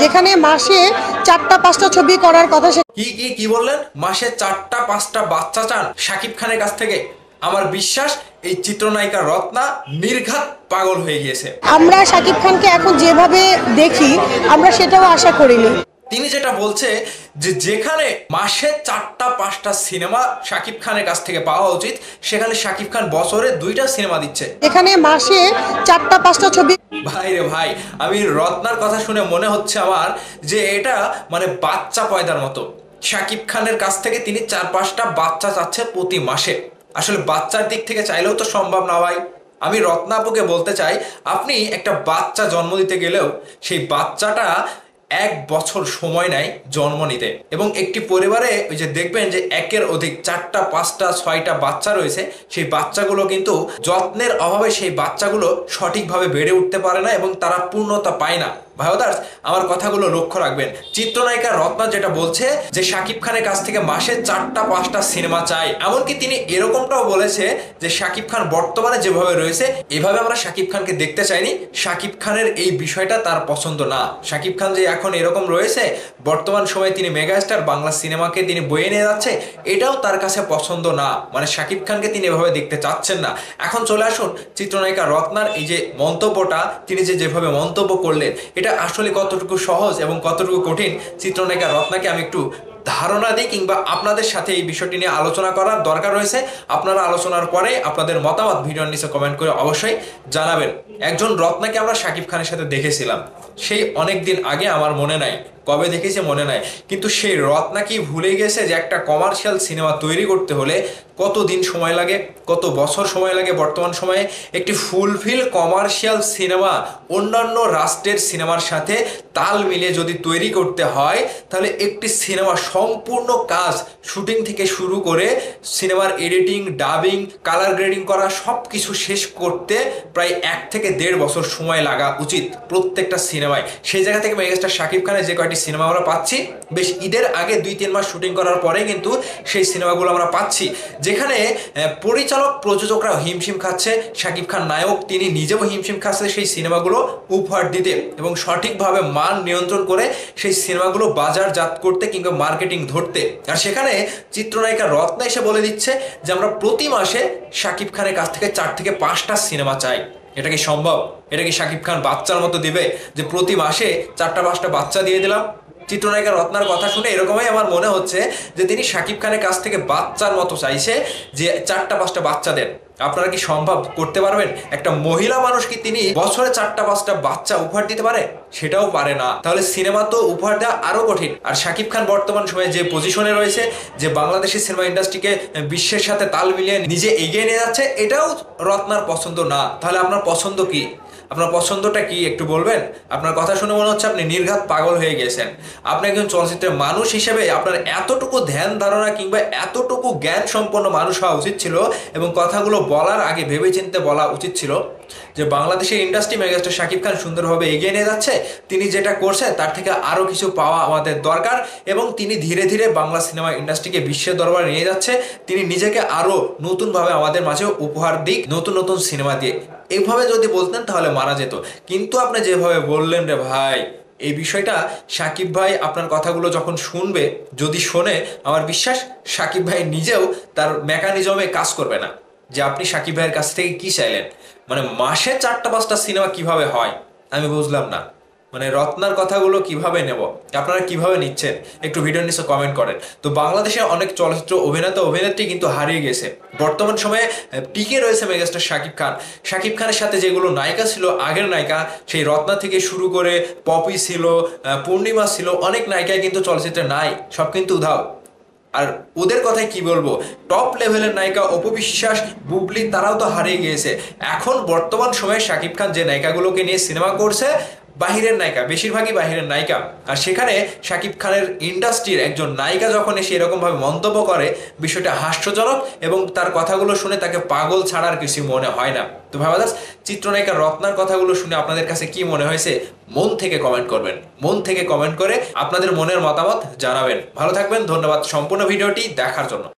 যেখানে মাসে 4টা-5টা ছবি করার কথা। কি বললেন? মাসে 4টা-5টা বাচ্চা চান শাকিব খানের কাছ থেকে? আমার বিশ্বাস এই চিত্রনায়িকা রত্না নির্ঘাত পাগল হয়ে গিয়েছে। আমরা শাকিব খানকে এখন যেভাবে দেখি আমরা সেটাও আশা করিনি। তিনি যেটা বলছে যে যেখানে মাসে 4টা-5টা সিনেমা শাকিব খানের কাছ থেকে পাওয়া উচিত, সেখানে শাকিব খান বছরে 2টা সিনেমা দিচ্ছে। এখানে মাসে 4টা-5টা ছবি। ভাই রে ভাই, আমি রত্নার কথা শুনে মনে হচ্ছে আমার যে এটা মানে বাচ্চা পয়দার মতো। শাকিব খানের কাছ থেকে তিনি 4-5টা বাচ্চা চাচ্ছে প্রতি মাসে। আসলে বাচ্চার দিক থেকে চাইলেও তো সম্ভব না ভাই। আমি রত্না আপুকে বলতে চাই, আপনি একটা বাচ্চা জন্ম দিতে গেলেও সেই বাচ্চাটা 1 বছর সময় নেয় জন্ম নিতে, এবং একটি পরিবারে ওই যে দেখবেন যে একের অধিক 4টা-5টা-6টা বাচ্চা রয়েছে, সেই বাচ্চাগুলো কিন্তু যত্নের অভাবে সেই বাচ্চাগুলো সঠিকভাবে বেড়ে উঠতে পারে না এবং তারা পূর্ণতা পায় না। ভাইদার্স, আমার কথাগুলো লক্ষ্য রাখবেন। চিত্রনায়িকা রত্না যেটা বলছে যে শাকিব খানের কাছ থেকে মাসে 4টা-5টা সিনেমা চাই, এমনকি তিনি এরকমটাও বলেছে যে শাকিব খান বর্তমানে যেভাবে রয়েছে এভাবে আমরা শাকিব খানকে দেখতে চাইনি। শাকিব খানের এই বিষয়টা তার পছন্দ না। শাকিব খান যে এখন এরকম রয়েছে, বর্তমান সময়ে তিনি মেগাস্টার, বাংলা সিনেমাকে তিনি বয়ে নিয়ে যাচ্ছে, এটাও তার কাছে পছন্দ না। মানে শাকিব খানকে তিনি এভাবে দেখতে চাচ্ছেন না। এখন চলে আসুন চিত্রনায়িকা রত্নার এই যে মন্তব্যটা, তিনি যেভাবে মন্তব্য করলেন, এটা আসলে কতটুকু সহজ এবং কতটুকু কঠিন চিত্রনায়িকা রত্নাকে আমি একটু ধারণা দিই, কিংবা আপনাদের সাথে এই বিষয়টি নিয়ে আলোচনা করার দরকার রয়েছে। আপনারা আলোচনার পরে আপনাদের মতামত ভিডিওর নিচে কমেন্ট করে অবশ্যই জানাবেন। একজন রত্নাকে আমরা শাকিব খানের সাথে দেখেছিলাম সেই অনেক দিন আগে, আমার মনে নাই কবে দেখেছি মনে নাই, কিন্তু সেই রত্না কি ভুলে গেছে যে একটা কমার্শিয়াল সিনেমা তৈরি করতে হলে কত দিন সময় লাগে, কত বছর সময় লাগে। বর্তমান সময়ে একটি ফুলফিল কমার্শিয়াল সিনেমা অন্যান্য রাষ্ট্রের সিনেমার সাথে তাল মিলিয়ে যদি তৈরি করতে হয়, তাহলে একটি সিনেমা সম্পূর্ণ কাজ শুটিং থেকে শুরু করে সিনেমার এডিটিং, ডাবিং, কালার গ্রেডিং করা সব কিছু শেষ করতে প্রায় 1 থেকে 1.5 বছর সময় লাগা উচিত প্রত্যেকটা সিনেমায়। সেই জায়গা থেকে মেগাস্টার শাকিব খানের যে কয়টি সিনেমা আমরা পাচ্ছি, বেশ ঈদের আগে 2-3 মাস শুটিং করার পরে কিন্তু সেই সিনেমাগুলো আমরা পাচ্ছি, যেখানে পরিচালক প্রযোজকরা হিমশিম খাচ্ছে, শাকিব খান নায়ক তিনি নিজেও হিমশিম খাচ্ছে সেই সিনেমাগুলো উপহার দিতে এবং সঠিকভাবে মান নিয়ন্ত্রণ করে সেই সিনেমাগুলো বাজারজাত করতে কিংবা মার্কেটিং ধরতে। আর সেখানে চিত্রনায়িকা রত্না এসে বলে দিচ্ছে যে আমরা প্রতি মাসে শাকিব খানের কাছ থেকে 4 থেকে 5টা সিনেমা চাই। এটা কি সম্ভব? এটা কি শাকিব খান বাচ্চার মতো দিবে যে প্রতি মাসে 4টা-5টা বাচ্চা দিয়ে দিলাম? চিত্রনায়িকা রত্নার কথা শুনে এরকমই আমার মনে হচ্ছে যে তিনি শাকিব খানের কাছ থেকে বাচ্চার মতো চাইছে যে 4টা-5টা বাচ্চা দেন। আপনারা কি সম্ভব করতে পারবেন? একটা মহিলা মানুষ কি তিনি বছরে 4টা-5টা বাচ্চা উপহার দিতে পারে? সেটাও পারে না। তাহলে সিনেমা তো উপহার দেওয়া আরো কঠিন। আর শাকিব খান বর্তমান সময়ে যে পজিশনে রয়েছে, যে বাংলাদেশের সিনেমা ইন্ডাস্ট্রিকে বিশ্বের সাথে তাল মিলিয়ে নিজে এগিয়ে নিয়ে যাচ্ছে, এটাও রত্নার পছন্দ না। তাহলে আপনার পছন্দ কি? আপনার পছন্দটা কি একটু বলবেন? আপনার কথা শুনে মনে হচ্ছে আপনি নির্ঘাত পাগল হয়ে গেছেন। আপনি একজন চলচ্চিত্রের মানুষ হিসেবে আপনার এতটুকু ধ্যান ধারণা কিংবা এতটুকু জ্ঞান সম্পন্ন মানুষ হওয়া উচিত ছিল, এবং কথাগুলো বলার আগে ভেবেচিন্তে বলা উচিত ছিল যে বাংলাদেশের ইন্ডাস্ট্রি মেগাস্টার শাকিব খান সুন্দরভাবে এগিয়ে নিয়ে যাচ্ছে, তিনি যেটা করছে তার থেকে আরও কিছু পাওয়া আমাদের দরকার, এবং তিনি ধীরে ধীরে বাংলা সিনেমা ইন্ডাস্ট্রিকে বিশ্বের দরবারে নিয়ে যাচ্ছে। তিনি নিজেকে আরও নতুনভাবে আমাদের মাঝে উপহার দিক নতুন নতুন সিনেমা দিয়ে। এইভাবে যদি বলতেন তাহলে মারা যেত, কিন্তু আপনি যেভাবে বললেন রে ভাই, এই বিষয়টা শাকিব ভাই আপনার কথাগুলো যখন শুনবে, যদি শোনে, আমার বিশ্বাস শাকিব ভাই নিজেও তার মেকানিজমে কাজ করবে না যে আপনি শাকিব ভাইয়ের কাছ থেকে কি চাইলেন। মানে মাসে 4টা-5টা সিনেমা কিভাবে হয় আমি বুঝলাম না। মানে রত্নার কথাগুলো কিভাবে নেব, আপনারা কিভাবে নিচ্ছেন একটু ভিডিওর নিচে কমেন্ট করেন। তো বাংলাদেশে অনেক চলচ্চিত্র অভিনেতা অভিনেত্রী কিন্তু হারিয়ে গেছে। বর্তমান সময়ে টিকে রয়েছে মেগাস্টার শাকিব খান। শাকিব খানের সাথে যেগুলো নায়িকা ছিল, আগের নায়িকা, সেই রত্না থেকে শুরু করে পপি ছিল, পূর্ণিমা ছিল, অনেক নায়িকায় কিন্তু চলচ্চিত্রে নাই, সব কিন্তু উধাও। আর ওদের কথাই কি বলবো, টপ লেভেলের নায়িকা অপু বিশ্বাস, বুবলি, তারাও তো হারিয়ে গিয়েছে। এখন বর্তমান সময়ে শাকিব খান যে নায়িকাগুলোকে নিয়ে সিনেমা করছে, বাহিরের নায়িকা, বেশিরভাগই বাহিরের নায়িকা। আর সেখানে শাকিব খানের ইন্ডাস্ট্রির একজন নায়িকা যখন এসে এরকমভাবে মন্তব্য করে, বিষয়টা হাস্যজনক, এবং তার কথাগুলো শুনে তাকে পাগল ছাড়ার কিছু মনে হয় না। তো ভাবা দাস, চিত্রনায়িকা রত্নার কথাগুলো শুনে আপনাদের কাছে কি মনে হয়েছে মন থেকে কমেন্ট করবেন। মন থেকে কমেন্ট করে আপনাদের মনের মতামত জানাবেন। ভালো থাকবেন, ধন্যবাদ সম্পূর্ণ ভিডিওটি দেখার জন্য।